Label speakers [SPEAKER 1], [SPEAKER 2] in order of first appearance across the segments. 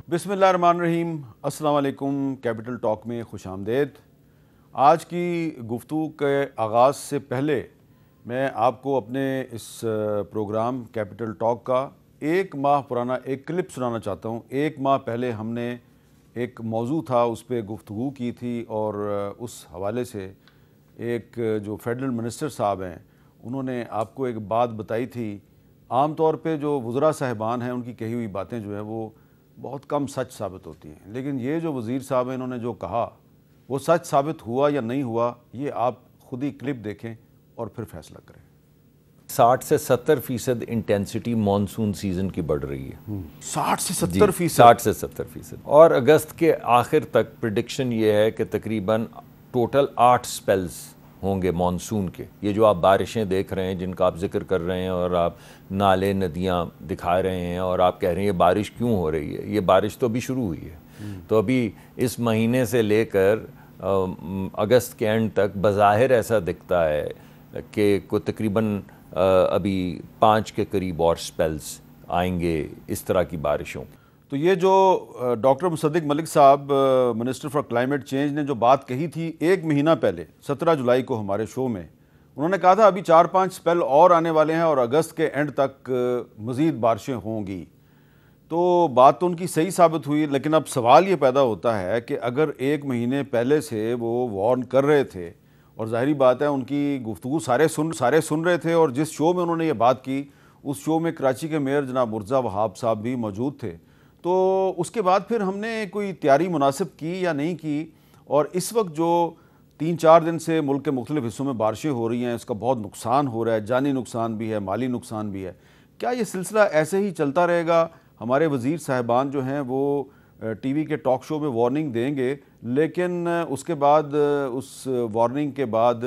[SPEAKER 1] بسم اللہ الرحمن الرحیم۔ السلام علیکم، کیپٹل ٹاک میں خوش آمدید۔ آج کی گفتگو کے آغاز سے پہلے میں آپ کو اپنے اس پروگرام کیپٹل ٹاک کا ایک ماہ پرانا ایک کلپ سنانا چاہتا ہوں۔ ایک ماہ پہلے ہم نے ایک موضوع تھا، اس پہ گفتگو کی تھی اور اس حوالے سے ایک جو فیڈرل منسٹر صاحب ہیں انہوں نے آپ کو ایک بات بتائی تھی۔ عام طور پہ جو وزراء صاحبان ہیں ان کی کہی ہوئی باتیں جو ہیں وہ بہت کم سچ ثابت ہوتی ہیں، لیکن یہ جو وزیر صاحب ہیں انہوں نے جو کہا وہ سچ ثابت ہوا یا نہیں ہوا، یہ آپ خود ہی کلپ دیکھیں اور پھر فیصلہ کریں۔
[SPEAKER 2] 60 سے 70% انٹینسٹی مانسون سیزن کی بڑھ رہی ہے۔
[SPEAKER 1] 60 سے 70%؟
[SPEAKER 2] 60 سے 70%۔ اور اگست کے آخر تک پریڈکشن یہ ہے کہ تقریباً ٹوٹل 8 سپیلز ہوں گے مانسون کے۔ یہ جو آپ بارشیں دیکھ رہے ہیں، جن کا آپ ذکر کر رہے ہیں، اور آپ نالے ندیاں دکھا رہے ہیں اور آپ کہہ رہے ہیں یہ بارش کیوں ہو رہی ہے، یہ بارش تو ابھی شروع ہوئی ہے۔ تو ابھی اس مہینے سے لے کر اگست کے اینڈ تک بظاہر ایسا دکھتا ہے کہ کوئی تقریباً ابھی 5 کے قریب اور سپیلز آئیں گے اس طرح کی بارشوں۔
[SPEAKER 1] تو یہ جو ڈاکٹر مصدق ملک صاحب منسٹر فار کلائمیٹ چینج نے جو بات کہی تھی ایک مہینہ پہلے 17 جولائی کو ہمارے شو میں، انہوں نے کہا تھا ابھی 4-5 سپیل اور آنے والے ہیں اور اگست کے اینڈ تک مزید بارشیں ہوں گی۔ تو بات تو ان کی صحیح ثابت ہوئی، لیکن اب سوال یہ پیدا ہوتا ہے کہ اگر ایک مہینے پہلے سے وہ وارن کر رہے تھے، اور ظاہری بات ہے ان کی گفتگو سارے سن رہے تھے، اور جس شو میں انہوں نے یہ بات کی اس شو میں کراچی کے میئر جناب مرزا وہاب صاحب بھی موجود تھے، تو اس کے بعد پھر ہم نے کوئی تیاری مناسب کی یا نہیں کی؟ اور اس وقت جو 3-4 دن سے ملک کے مختلف حصوں میں بارشیں ہو رہی ہیں، اس کا بہت نقصان ہو رہا ہے، جانی نقصان بھی ہے، مالی نقصان بھی ہے، کیا یہ سلسلہ ایسے ہی چلتا رہے گا؟ ہمارے وزیر صاحبان جو ہیں وہ ٹی وی کے ٹاک شو میں وارننگ دیں گے، لیکن اس کے بعد اس وارننگ کے بعد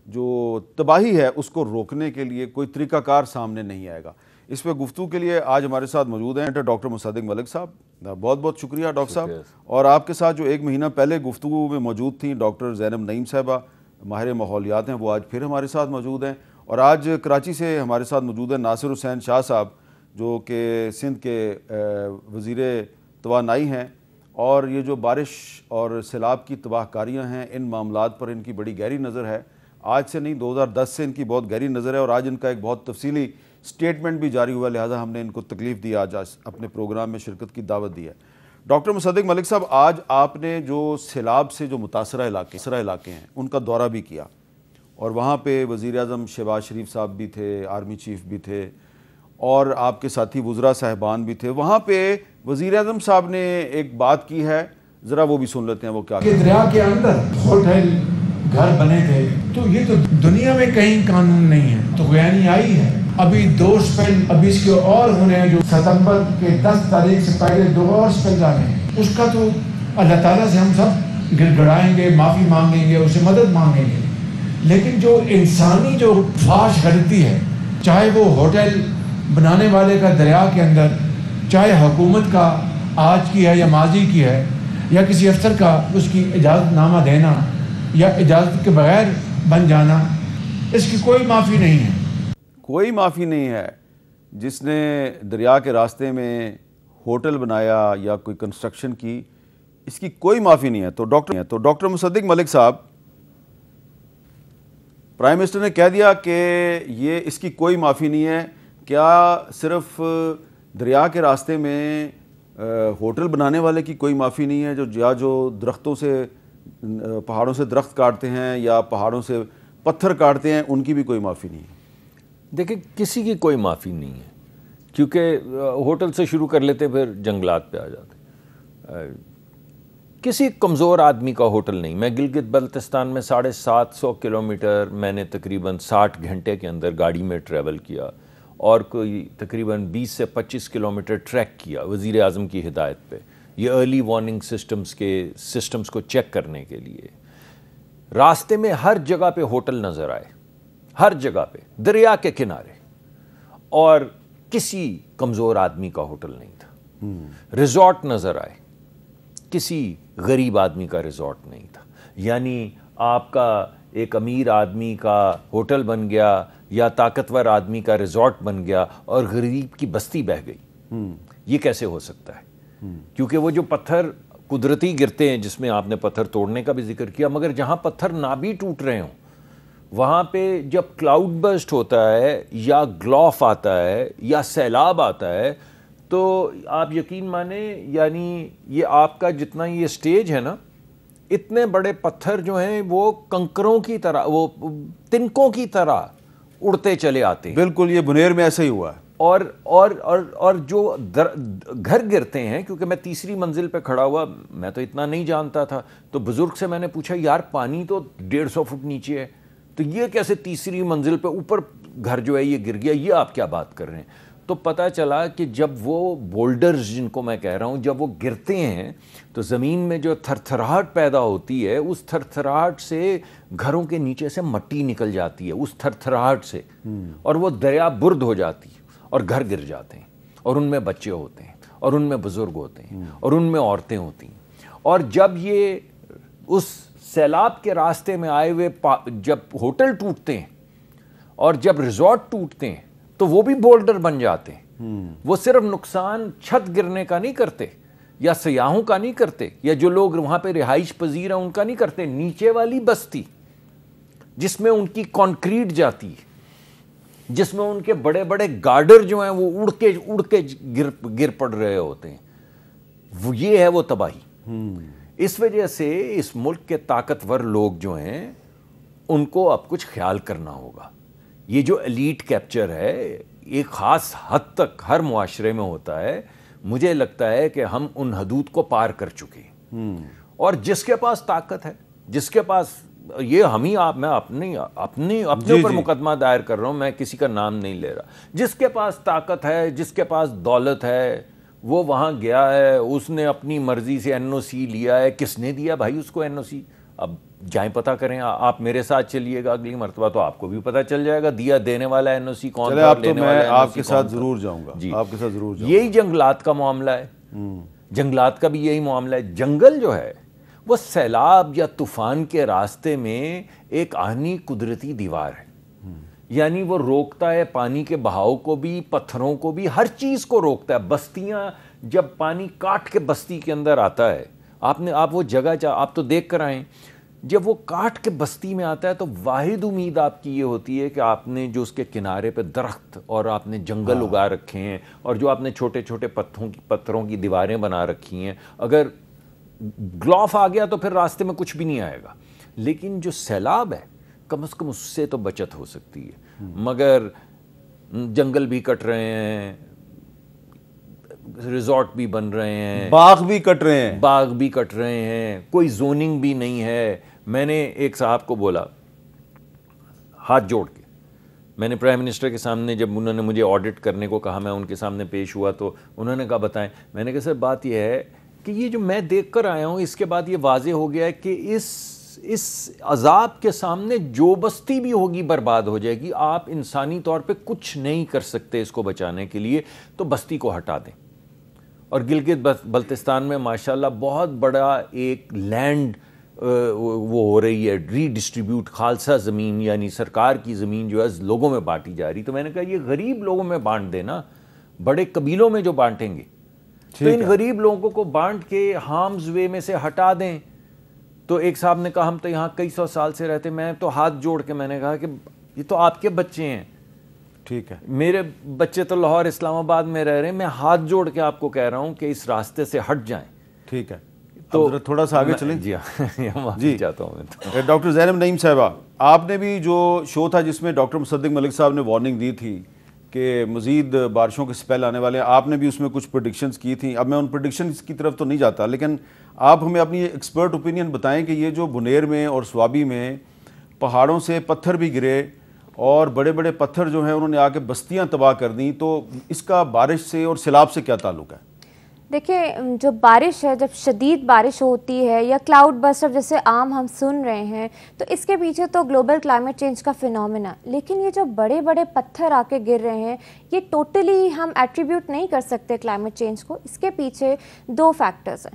[SPEAKER 1] جو تباہی ہے اس کو روکنے کے لیے کوئی طریقہ کار سامنے نہیں آئے گا؟ اس پہ گفتگو کے لیے آج ہمارے ساتھ موجود ہیں ڈاکٹر مصدق ملک صاحب۔ بہت بہت شکریہ ڈاکٹر صاحب۔ اور آپ کے ساتھ جو ایک مہینہ پہلے گفتگو میں موجود تھیں ڈاکٹر زینب نعیم صاحبہ، ماہر ماحولیات ہیں، وہ آج پھر ہمارے ساتھ موجود ہیں۔ اور آج کراچی سے ہمارے ساتھ موجود ہیں ناصر حسین شاہ صاحب، جو کہ سندھ کے وزیر توانائی ہیں، اور یہ جو بارش اور سیلاب کی تباہ کاریاں ہیں ان معاملات پر ان کی بڑی گہری نظر ہے۔ آج سے نہیں، 2010 سے ان کی بہت گہری نظر ہے، اور آج ان کا ایک بہت تفصیلی سٹیٹمنٹ بھی جاری ہوا، لہٰذا ہم نے ان کو تکلیف دی، آج اپنے پروگرام میں شرکت کی دعوت دی ہے۔ ڈاکٹر مصدق ملک صاحب، آج آپ نے جو سیلاب سے جو متاثرہ علاقے ہیں ان کا دورہ بھی کیا، اور وہاں پہ وزیر اعظم شہباز شریف صاحب بھی تھے، آرمی چیف بھی تھے، اور آپ کے ساتھی وزراء صاحبان بھی تھے۔ وہاں پہ وزیر اعظم صاحب نے ایک بات کی ہے، ذرا وہ بھی سن لیتے ہیں وہ کیا
[SPEAKER 3] کہ دریا کے اندر ہوٹل گھر بنے تھے، تو یہ تو دنیا میں کہیں قانون نہیں ہے، تو غیانی آئی ہے۔ ابھی 2 سپیل ابھی اس کے اور ہونے ہیں، جو ستمبر کے 10 تاریخ سے پہلے 2 اور سپیل آنے ہیں، اس کا تو اللہ تعالیٰ سے ہم سب گڑ گڑائیں گے، معافی مانگیں گے، اسے مدد مانگیں گے، لیکن جو انسانی جو فاش غلطی ہے، چاہے وہ ہوٹل بنانے والے کا دریا کے اندر، چاہے حکومت کا آج کی ہے یا ماضی کی ہے، یا کسی افسر کا اس کی اجازت نامہ دینا یا اجازت کے بغیر بن جانا، اس کی کوئی معافی نہیں ہے۔
[SPEAKER 1] کوئی معافی نہیں ہے۔ جس نے دریا کے راستے میں ہوٹل بنایا یا کوئی کنسٹرکشن کی، اس کی کوئی معافی نہیں ہے۔ تو ڈاکٹر مصدق ملک صاحب، پرائم منسٹر نے کہہ دیا کہ یہ اس کی کوئی معافی نہیں ہے، کیا صرف دریا کے راستے میں ہوٹل بنانے والے کی کوئی معافی نہیں ہے، جو درختوں سے پہاڑوں سے درخت کاٹتے ہیں یا پہاڑوں سے پتھر کاٹتے ہیں، ان کی بھی کوئی معافی نہیں ہے؟
[SPEAKER 2] دیکھیں، کسی کی کوئی معافی نہیں ہے، کیونکہ ہوٹل سے شروع کر لیتے پھر جنگلات پہ آ جاتے۔ کسی کمزور آدمی کا ہوٹل نہیں۔ میں گلگت بلتستان میں 750 کلومیٹر میں نے تقریباً 60 گھنٹے کے اندر گاڑی میں ٹریول کیا، اور کوئی تقریباً 20 سے 25 کلومیٹر ٹریک کیا وزیر اعظم کی ہدایت پہ، یہ ارلی وارننگ سسٹمز کو چیک کرنے کے لیے۔ راستے میں ہر جگہ پہ ہوٹل نظر آئے، ہر جگہ پہ، دریا کے کنارے، اور کسی کمزور آدمی کا ہوٹل نہیں تھا۔ ریزورٹ نظر آئے، کسی غریب آدمی کا ریزورٹ نہیں تھا۔ یعنی آپ کا ایک امیر آدمی کا ہوٹل بن گیا یا طاقتور آدمی کا ریزورٹ بن گیا اور غریب کی بستی بہہ گئی۔ یہ کیسے ہو سکتا ہے؟ کیونکہ وہ جو پتھر قدرتی گرتے ہیں، جس میں آپ نے پتھر توڑنے کا بھی ذکر کیا، مگر جہاں پتھر نہ بھی ٹوٹ رہے ہوں وہاں پہ جب کلاؤڈ برسٹ ہوتا ہے یا گلوف آتا ہے یا سیلاب آتا ہے تو آپ یقین مانیں، یعنی یہ آپ کا جتنا یہ سٹیج ہے نا، اتنے بڑے پتھر جو ہیں وہ کنکروں کی طرح، وہ تنکوں کی طرح اڑتے چلے آتے ہیں.
[SPEAKER 1] بالکل، یہ بنیر میں ایسا ہی ہوا ہے.
[SPEAKER 2] اور جو گھر گرتے ہیں، کیونکہ میں تیسری منزل پہ کھڑا ہوا، میں تو اتنا نہیں جانتا تھا، تو بزرگ سے میں نے پوچھا یار پانی تو 150 فٹ نیچے ہے، تو یہ کیسے تیسری منزل پہ اوپر گھر جو ہے یہ گر گیا، یہ آپ کیا بات کر رہے ہیں؟ تو پتہ چلا کہ جب وہ بولڈرز جن کو میں کہہ رہا ہوں جب وہ گرتے ہیں تو زمین میں جو تھرتھراہٹ پیدا ہوتی ہے، اس تھرتھراہٹ سے گھروں کے نیچے سے مٹی نکل جاتی ہے، اس تھرتھراہٹ سے، اور وہ دریا برد ہو جاتی ہے اور گھر گر جاتے ہیں، اور ان میں بچے ہوتے ہیں، اور ان میں بزرگ ہوتے ہیں، اور ان میں عورتیں ہوتی ہیں. اور جب یہ اس سیلاب کے راستے میں آئے ہوئے جب ہوٹل ٹوٹتے ہیں اور جب ریزورٹ ٹوٹتے ہیں تو وہ بھی بولڈر بن جاتے ہیں. وہ صرف نقصان چھت گرنے کا نہیں کرتے یا سیاحوں کا نہیں کرتے یا جو لوگ وہاں پہ رہائش پذیر ہیں ان کا نہیں کرتے، نیچے والی بستی جس میں ان کی کانکریٹ جاتی ہے، جس میں ان کے بڑے بڑے گارڈر جو ہیں وہ اڑ کے گر پڑ رہے ہوتے ہیں، وہ یہ ہے وہ تباہی. اس وجہ سے اس ملک کے طاقتور لوگ جو ہیں ان کو اب کچھ خیال کرنا ہوگا. یہ جو ایلیٹ کیپچر ہے ایک خاص حد تک ہر معاشرے میں ہوتا ہے، مجھے لگتا ہے کہ ہم ان حدود کو پار کر چکے ہیں. اور جس کے پاس طاقت ہے، جس کے پاس یہ میں اپنے اوپر مقدمہ دائر کر رہا ہوں، میں کسی کا نام نہیں لے رہا، جس کے پاس طاقت ہے، جس کے پاس دولت ہے، وہ وہاں گیا ہے، اس نے اپنی مرضی سے این او سی لیا ہے. کس نے دیا بھائی اس کو این او سی؟ اب جائیں پتہ کریں، آپ میرے ساتھ چلیے گا اگلی مرتبہ تو آپ کو بھی پتہ چل جائے گا دینے والا این او سی کون تھا، لینے والا این او سی کون تھا.
[SPEAKER 1] آپ کے ساتھ ضرور جاؤں گا.
[SPEAKER 2] یہی جنگلات کا معاملہ ہے، جنگلات کا بھی یہی معاملہ ہے. جنگل جو ہے وہ سیلاب یا طوفان کے راستے میں ایک آہنی قدرتی دیوار ہے، یعنی وہ روکتا ہے پانی کے بہاؤ کو بھی، پتھروں کو بھی، ہر چیز کو روکتا ہے. بستیاں جب پانی کاٹ کے بستی کے اندر آتا ہے، آپ وہ جگہ آپ تو دیکھ کر آئیں، جب وہ کاٹ کے بستی میں آتا ہے تو واحد امید آپ کی یہ ہوتی ہے کہ آپ نے جو اس کے کنارے پہ درخت اور آپ نے جنگل اگا رکھے ہیں اور جو آپ نے چھوٹے چھوٹے پتھروں کی دیواریں بنا رکھی ہیں، اگر گلوف آ گیا تو پھر راستے میں کچھ بھی نہیں آئے گا. لیکن جو سیلاب ہے کم از کم اس سے تو بچت ہو سکتی ہے. مگر جنگل بھی کٹ رہے ہیں، ریزورٹ بھی بن رہے ہیں،
[SPEAKER 1] باغ بھی کٹ رہے ہیں،
[SPEAKER 2] کوئی زوننگ بھی نہیں ہے. میں نے ایک صاحب کو بولا ہاتھ جوڑ کے، میں نے پرائم منسٹر کے سامنے جب انہوں نے مجھے آڈٹ کرنے کو کہا، میں ان کے سامنے پیش ہوا تو انہوں نے کہا بتائیں. میں نے کہا سر بات یہ ہے کہ یہ جو میں دیکھ کر آیا ہوں اس کے بعد یہ واضح ہو گیا ہے کہ اس عذاب کے سامنے جو بستی بھی ہوگی برباد ہو جائے گی. آپ انسانی طور پہ کچھ نہیں کر سکتے اس کو بچانے کے لیے، تو بستی کو ہٹا دیں. اور گلگت بلتستان میں ماشاءاللہ بہت بڑا ایک لینڈ وہ ہو رہی ہے ری ڈسٹریبیوٹ، خالصہ زمین یعنی سرکار کی زمین جو ہے لوگوں میں بانٹی جا رہی. تو میں نے کہا یہ غریب لوگوں میں بانٹ دینا، بڑے قبیلوں میں جو بانٹیں گے تو ان غریب لوگوں کو بانٹ کے ہارمز وے میں سے ہٹا دیں. تو ایک صاحب نے کہا ہم تو یہاں کئی 100 سال سے رہتے. میں تو ہاتھ جوڑ کے میں نے کہا کہ یہ تو آپ کے بچے ہیں،
[SPEAKER 1] ٹھیک ہے،
[SPEAKER 2] میرے بچے تو لاہور اسلام آباد میں رہ رہے ہیں. میں ہاتھ جوڑ کے آپ کو کہہ رہا ہوں کہ اس راستے سے ہٹ جائیں.
[SPEAKER 1] ٹھیک ہے، تو تھوڑا سا آگے چلیں.
[SPEAKER 2] جی چاہتا ہوں میں.
[SPEAKER 1] ڈاکٹر زینب نعیم صاحبہ، آپ نے بھی جو شو تھا جس میں ڈاکٹر مصدق ملک صاحب نے وارننگ دی تھی کہ مزید بارشوں کے سپیل آنے والے ہیں، آپ نے بھی اس میں کچھ پریڈکشنز کی تھیں. اب میں ان پریڈکشنز کی طرف تو نہیں جاتا، لیکن آپ ہمیں اپنی ایکسپرٹ اوپینین بتائیں کہ یہ جو بنیر میں اور سوابی میں پہاڑوں سے پتھر بھی گرے اور بڑے بڑے پتھر جو ہیں انہوں نے آ کے بستیاں تباہ کر دیں، تو اس کا بارش سے اور سیلاب سے کیا تعلق ہے؟
[SPEAKER 4] دیکھیں، جو بارش ہے، جب شدید بارش ہوتی ہے یا کلاؤڈ برسٹ جیسے عام ہم سن رہے ہیں، تو اس کے پیچھے تو گلوبل کلائمیٹ چینج کا فینومینا. لیکن یہ جو بڑے بڑے پتھر آ کے گر رہے ہیں یہ ٹوٹلی ہم ایٹریبیوٹ نہیں کر سکتے کلائمیٹ چینج کو. اس کے پیچھے 2 فیکٹرز ہیں.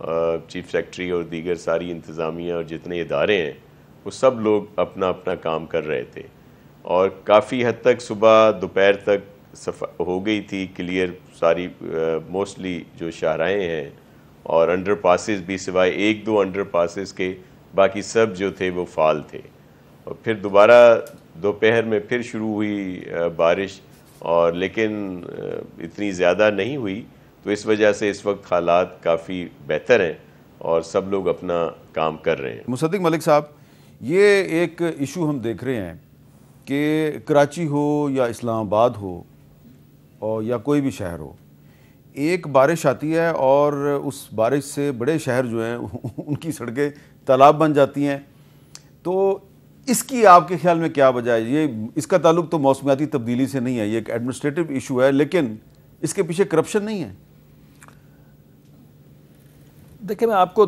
[SPEAKER 5] چیف سیکرٹری اور دیگر ساری انتظامیہ اور جتنے ادارے ہیں وہ سب لوگ اپنا اپنا کام کر رہے تھے، اور کافی حد تک صبح دوپہر تک ہو گئی تھی کلیئر ساری موسٹلی جو شاہراہیں ہیں، اور انڈر پاسز بھی سوائے ایک دو انڈر پاسز کے باقی سب جو تھے وہ فعال تھے. اور پھر دوبارہ دوپہر میں پھر شروع ہوئی بارش، اور لیکن اتنی زیادہ نہیں ہوئی، تو اس وجہ سے اس وقت حالات کافی بہتر ہیں اور سب لوگ اپنا کام کر رہے ہیں.
[SPEAKER 1] مصدق ملک صاحب، یہ ایک ایشو ہم دیکھ رہے ہیں کہ کراچی ہو یا اسلام آباد ہو اور یا کوئی بھی شہر ہو، ایک بارش آتی ہے اور اس بارش سے بڑے شہر جو ہیں ان کی سڑکیں تالاب بن جاتی ہیں. تو اس کی آپ کے خیال میں کیا وجہ ہے؟ یہ اس کا تعلق تو موسمیاتی تبدیلی سے نہیں ہے، یہ ایک ایڈمنسٹریٹو ایشو ہے، لیکن اس کے پیچھے کرپشن نہیں ہے؟
[SPEAKER 2] دیکھیں، میں آپ کو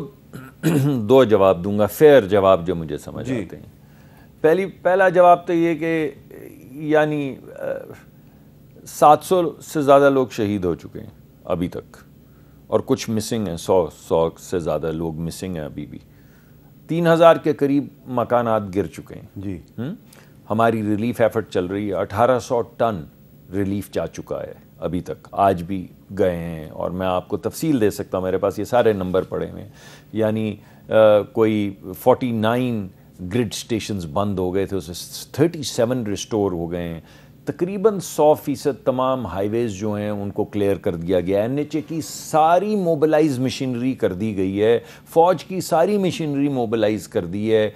[SPEAKER 2] دو جواب دوں گا، فیئر جواب جو مجھے سمجھ آتے ہیں. پہلا جواب تو یہ کہ یعنی 700 سے زیادہ لوگ شہید ہو چکے ہیں ابھی تک، اور کچھ مسنگ ہیں، 100 سے زیادہ لوگ مسنگ ہیں ابھی بھی. 3000 کے قریب مکانات گر چکے ہیں.
[SPEAKER 1] جی،
[SPEAKER 2] ہماری ریلیف ایفرٹ چل رہی ہے. 1800 ٹن ریلیف جا چکا ہے ابھی تک، آج بھی گئے ہیں، اور میں آپ کو تفصیل دے سکتا ہوں، میرے پاس یہ سارے نمبر پڑے ہوئے ہیں. یعنی کوئی 49 گرڈ سٹیشنز بند ہو گئے تھے، اسے 37 ریسٹور ہو گئے ہیں. تقریباً 100% تمام ہائی ویز جو ہیں ان کو کلیئر کر دیا گیا ہے. NHA کی ساری موبلائز مشینری کر دی گئی ہے، فوج کی ساری مشینری موبلائز کر دی ہے،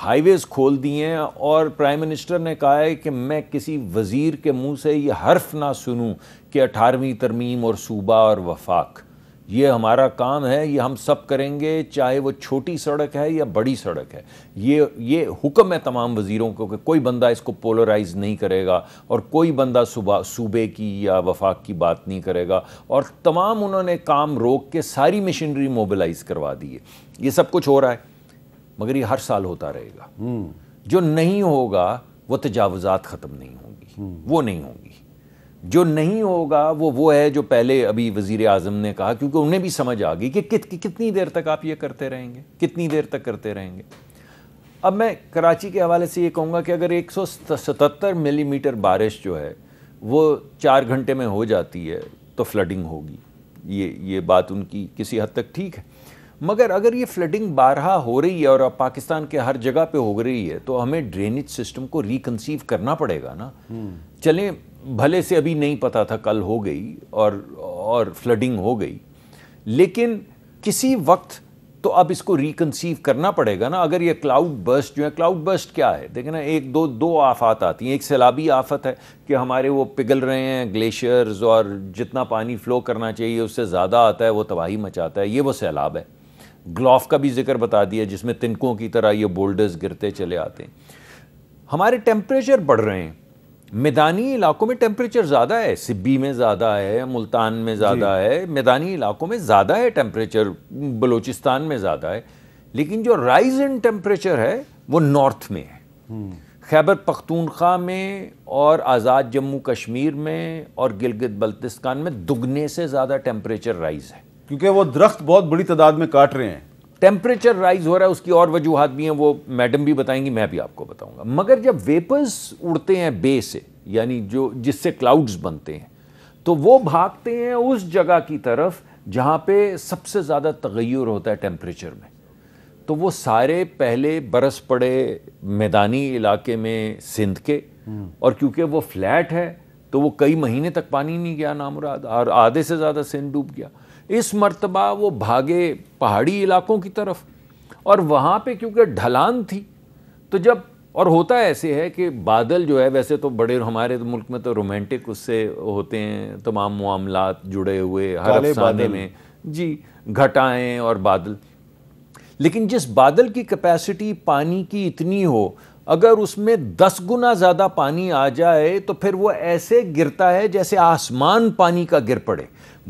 [SPEAKER 2] ہائی ویز کھول دی ہیں. اور پرائم منسٹر نے کہا ہے کہ میں کسی وزیر کے منہ سے یہ حرف نہ سنوں کہ 18ویں ترمیم اور صوبہ اور وفاق، یہ ہمارا کام ہے، یہ ہم سب کریں گے، چاہے وہ چھوٹی سڑک ہے یا بڑی سڑک ہے. یہ حکم ہے تمام وزیروں کو کہ کوئی بندہ اس کو پولرائز نہیں کرے گا، اور کوئی بندہ صوبے کی یا وفاق کی بات نہیں کرے گا. اور تمام انہوں نے کام روک کے ساری مشینری موبلائز کروا دی ہے. یہ سب کچھ ہو رہا ہے، مگر یہ ہر سال ہوتا رہے گا. جو نہیں ہوگا وہ تجاوزات ختم نہیں ہوگی، وہ نہیں ہوگی. جو نہیں ہوگا وہ ہے جو پہلے ابھی وزیر اعظم نے کہا، کیونکہ انہیں بھی سمجھ آ گئی کہ کتنی دیر تک آپ یہ کرتے رہیں گے، کتنی دیر تک کرتے رہیں گے. اب میں کراچی کے حوالے سے یہ کہوں گا کہ اگر 177 ملی میٹر بارش جو ہے وہ 4 گھنٹے میں ہو جاتی ہے تو فلڈنگ ہوگی. یہ بات ان کی کسی حد تک ٹھیک ہے، مگر اگر یہ فلڈنگ بارہا ہو رہی ہے اور اب پاکستان کے ہر جگہ پہ ہو رہی ہے تو ہمیں ڈرینیج سسٹم کو ریکنسیو کرنا پڑے گا نا. چلیں بھلے سے ابھی نہیں پتا تھا، کل ہو گئی اور فلڈنگ ہو گئی، لیکن کسی وقت تو اب اس کو ریکنسیو کرنا پڑے گا نا. اگر یہ کلاؤڈ برسٹ جو ہے، کلاؤڈ برسٹ کیا ہے؟ دیکھیں نا، ایک دو آفات آتی ہیں. ایک سیلابی آفت ہے کہ ہمارے وہ پگھل رہے ہیں گلیشیئرز، اور جتنا پانی فلو کرنا چاہیے اس سے زیادہ آتا ہے، وہ تباہی مچاتا ہے، یہ وہ سیلاب ہے. گلوف کا بھی ذکر بتا دیا، جس میں تنکوں کی طرح یہ بولڈرز گرتے چلے آتے ہیں. ہمارے ٹیمپریچر بڑھ رہے ہیں، میدانی علاقوں میں ٹیمپریچر زیادہ ہے، سبی میں زیادہ ہے، ملتان میں زیادہ ہے، میدانی علاقوں میں زیادہ ہے ٹیمپریچر، بلوچستان میں زیادہ ہے. لیکن جو رائز ان ٹیمپریچر ہے وہ نارتھ میں ہے، خیبر پختونخوا میں اور آزاد جموں کشمیر میں اور گلگت بلتستان میں دگنے سے زیادہ ٹیمپریچر رائز ہے،
[SPEAKER 1] کیونکہ وہ درخت بہت بڑی تعداد میں کاٹ رہے ہیں.
[SPEAKER 2] ٹیمپریچر رائز ہو رہا ہے. اس کی اور وجوہات بھی ہیں، وہ میڈم بھی بتائیں گی، میں بھی آپ کو بتاؤں گا. مگر جب ویپرز اڑتے ہیں بے سے، یعنی جس سے کلاؤڈز بنتے ہیں، تو وہ بھاگتے ہیں اس جگہ کی طرف جہاں پہ سب سے زیادہ تغیر ہوتا ہے ٹیمپریچر میں. تو وہ سارے پہلے برس پڑے میدانی علاقے میں سندھ کے، اور کیونکہ وہ فلیٹ ہے تو وہ کئی مہینے تک پانی نہیں گیا نامراد، اور آدھے سے زیادہ سندھ ڈوب گیا. اس مرتبہ وہ بھاگے پہاڑی علاقوں کی طرف، اور وہاں پہ کیونکہ ڈھلان تھی تو جب، اور ہوتا ایسے ہے کہ بادل جو ہے، ویسے تو بڑے ہمارے ملک میں تو رومانٹک اس سے ہوتے ہیں تمام معاملات جڑے ہوئے ہر افسانے میں، جی، گھٹائیں اور بادل. لیکن جس بادل کی کیپیسٹی پانی کی اتنی ہو، اگر اس میں 10 گنا زیادہ پانی آ جائے تو پھر وہ ایسے گرتا ہے جیسے آسمان پانی کا گر پڑے.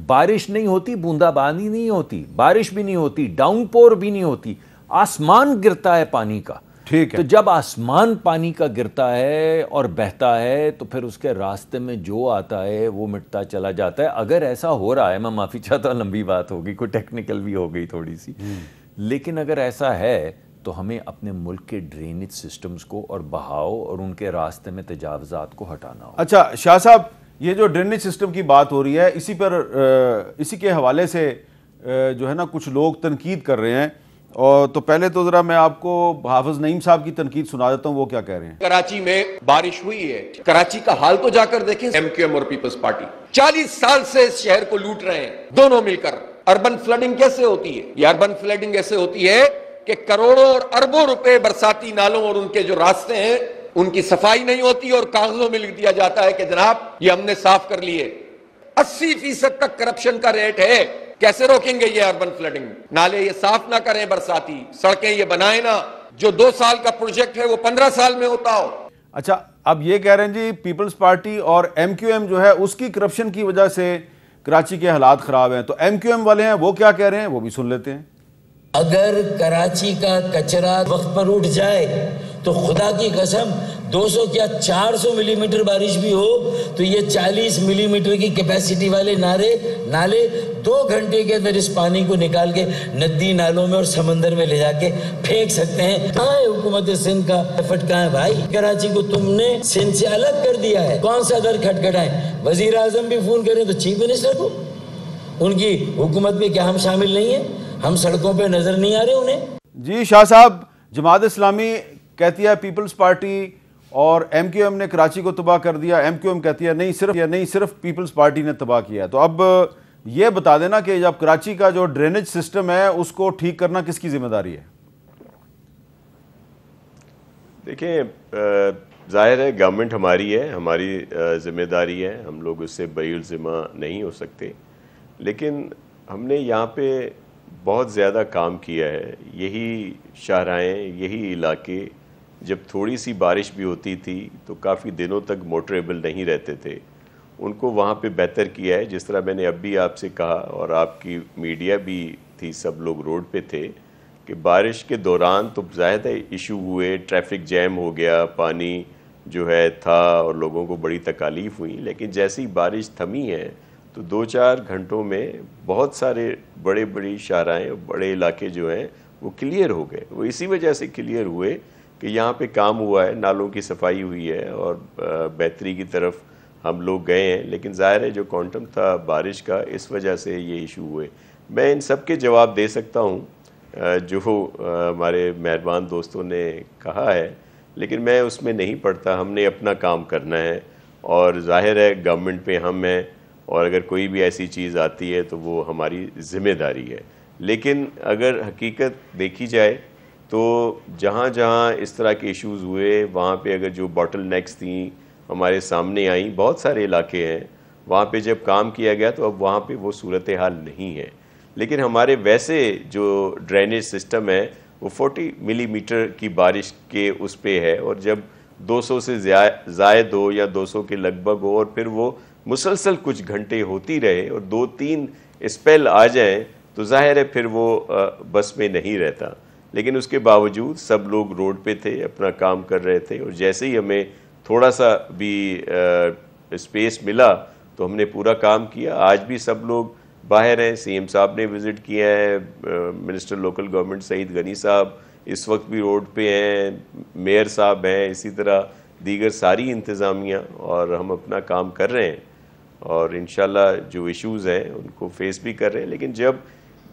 [SPEAKER 2] بارش نہیں ہوتی، بوندا باندی نہیں ہوتی، بارش بھی نہیں ہوتی، ڈاؤن پور بھی نہیں ہوتی، آسمان گرتا ہے پانی کا.
[SPEAKER 1] ٹھیک ہے.
[SPEAKER 2] تو جب آسمان پانی کا گرتا ہے اور بہتا ہے تو پھر اس کے راستے میں جو آتا ہے وہ مٹتا چلا جاتا ہے. اگر ایسا ہو رہا ہے، میں معافی چاہتا ہوں لمبی بات ہوگی، کوئی ٹیکنیکل بھی ہو گئی تھوڑی سی، لیکن اگر ایسا ہے تو ہمیں اپنے ملک کے ڈرینیج سسٹمز کو اور بہاؤ اور ان کے راستے میں تجاوزات کو ہٹانا ہو.
[SPEAKER 1] اچھا شاہ صاحب، یہ جو ڈرینیج سسٹم کی بات ہو رہی ہے، اسی کے حوالے سے جو ہے نا کچھ لوگ تنقید کر رہے ہیں، اور تو پہلے تو ذرا میں آپ کو حافظ نعیم صاحب کی تنقید سنا دیتا ہوں، وہ کیا کہہ رہے ہیں.
[SPEAKER 6] کراچی میں بارش ہوئی ہے، کراچی کا حال تو جا کر دیکھیں. ایم کیو ایم اور پیپلز پارٹی 40 سال سے اس شہر کو لوٹ رہے ہیں دونوں مل کر. اربن فلڈنگ کیسے ہوتی ہے؟ یہ اربن فلڈنگ ایسے ہوتی ہے کہ کروڑوں اور اربوں روپے برساتی نالوں اور ان کے جو راستے ہیں ان کی صفائی نہیں ہوتی اور کاغذوں میں لکھ دیا جاتا ہے کہ جناب یہ ہم نے صاف کر لیے. 80% تک کرپشن کا ریٹ ہے. کیسے روکیں گے یہ اربن فلڈنگ؟ نالے یہ صاف نہ کریں برساتی، سڑکیں یہ بنائیں نہ. جو 2 سال کا پروجیکٹ ہے وہ 15 سال میں ہوتا ہو.
[SPEAKER 1] اچھا، اب یہ کہہ رہے ہیں جی پیپلز پارٹی اور ایم کیو ایم جو ہے اس کی کرپشن کی وجہ سے کراچی کے حالات خراب ہیں. تو ایم کیو ایم والے ہیں وہ کیا کہہ رہے ہیں، وہ بھی سن لیتے ہیں.
[SPEAKER 7] اگر کراچی کا کچرا وقت پر اٹھ جائے تو خدا کی قسم 200 کیا 400 ملی میٹر بارش بھی ہو تو یہ 40 ملی میٹر کی کیپیسٹی والے نالے 2 گھنٹے کے اندر اس پانی کو نکال کے ندی نالوں میں اور سمندر میں لے جا کے پھینک سکتے ہیں. کہاں ہے حکومت سندھ کا ایفرٹ؟ کہاں ہے بھائی؟ کراچی کو تم نے سندھ سے الگ کر دیا ہے. کون سا در کھٹکھٹائیں؟ وزیر اعظم بھی فون کریں تو چیف منسٹر کو. ان کی حکومت میں کیا ہم شامل نہیں ہیں؟ ہم سڑکوں پہ نظر نہیں آ رہے انہیں؟
[SPEAKER 1] جی شاہ صاحب، جماعت اسلامی کہتی ہے پیپلز پارٹی اور ایم کیو ایم نے کراچی کو تباہ کر دیا. ایم کیو ایم کہتی ہے نہیں صرف پیپلز پارٹی نے تباہ کیا ہے. تو اب یہ بتا دینا کہ جب کراچی کا جو ڈرینیج سسٹم ہے اس کو ٹھیک کرنا کس کی ذمہ داری ہے؟
[SPEAKER 5] دیکھیں، ظاہر ہے گورنمنٹ ہماری ہے، ہماری ذمہ داری ہے، ہم لوگ اس سے بری الذمہ نہیں ہو سکتے. لیکن ہم نے یہاں پہ بہت زیادہ کام کیا ہے. یہی شاہراہیں، یہی علاقے جب تھوڑی سی بارش بھی ہوتی تھی تو کافی دنوں تک موٹریبل نہیں رہتے تھے، ان کو وہاں پہ بہتر کیا ہے. جس طرح میں نے اب بھی آپ سے کہا اور آپ کی میڈیا بھی تھی، سب لوگ روڈ پہ تھے، کہ بارش کے دوران تو ظاہر ہے ایشو ہوئے، ٹریفک جیم ہو گیا، پانی جو ہے تھا اور لوگوں کو بڑی تکالیف ہوئی. لیکن جیسی بارش تھمی ہے تو 2-4 گھنٹوں میں بہت سارے بڑی شاہراہیں، بڑے علاقے جو ہیں وہ کلیئر ہو گئے. وہ اسی وجہ سے کلیئر ہوئے کہ یہاں پہ کام ہوا ہے، نالوں کی صفائی ہوئی ہے اور بہتری کی طرف ہم لوگ گئے ہیں. لیکن ظاہر ہے جو کوانٹم تھا بارش کا، اس وجہ سے یہ ایشو ہوئے. میں ان سب کے جواب دے سکتا ہوں جو ہمارے مہربان دوستوں نے کہا ہے، لیکن میں اس میں نہیں پڑتا. ہم نے اپنا کام کرنا ہے اور ظاہر ہے گورنمنٹ پہ ہم ہیں، اور اگر کوئی بھی ایسی چیز آتی ہے تو وہ ہماری ذمہ داری ہے. لیکن اگر حقیقت دیکھی جائے تو جہاں جہاں اس طرح کے ایشوز ہوئے، وہاں پہ اگر جو باٹل نیکس تھیں ہمارے سامنے آئیں، بہت سارے علاقے ہیں وہاں پہ جب کام کیا گیا تو اب وہاں پہ وہ صورتحال نہیں ہے. لیکن ہمارے ویسے جو ڈرینیج سسٹم ہے وہ 40 ملی میٹر کی بارش کے اس پہ ہے، اور جب 200 سے زائد ہو یا 200 کے لگ بھگ ہو اور پھر وہ مسلسل کچھ گھنٹے ہوتی رہے اور 2-3 اسپیل آ جائیں تو ظاہر ہے پھر وہ بس میں نہیں رہتا. لیکن اس کے باوجود سب لوگ روڈ پہ تھے، اپنا کام کر رہے تھے، اور جیسے ہی ہمیں تھوڑا سا بھی اسپیس ملا تو ہم نے پورا کام کیا. آج بھی سب لوگ باہر ہیں. سی ایم صاحب نے وزٹ کیا ہے، minister local government Saeed Ghani صاحب اس وقت بھی روڈ پہ ہیں، میئر صاحب ہیں، اسی طرح دیگر ساری انتظامیہ، اور ہم اپنا کام کر رہے ہیں اور انشاءاللہ جو ایشوز ہیں ان کو فیس بھی کر رہے ہیں. لیکن جب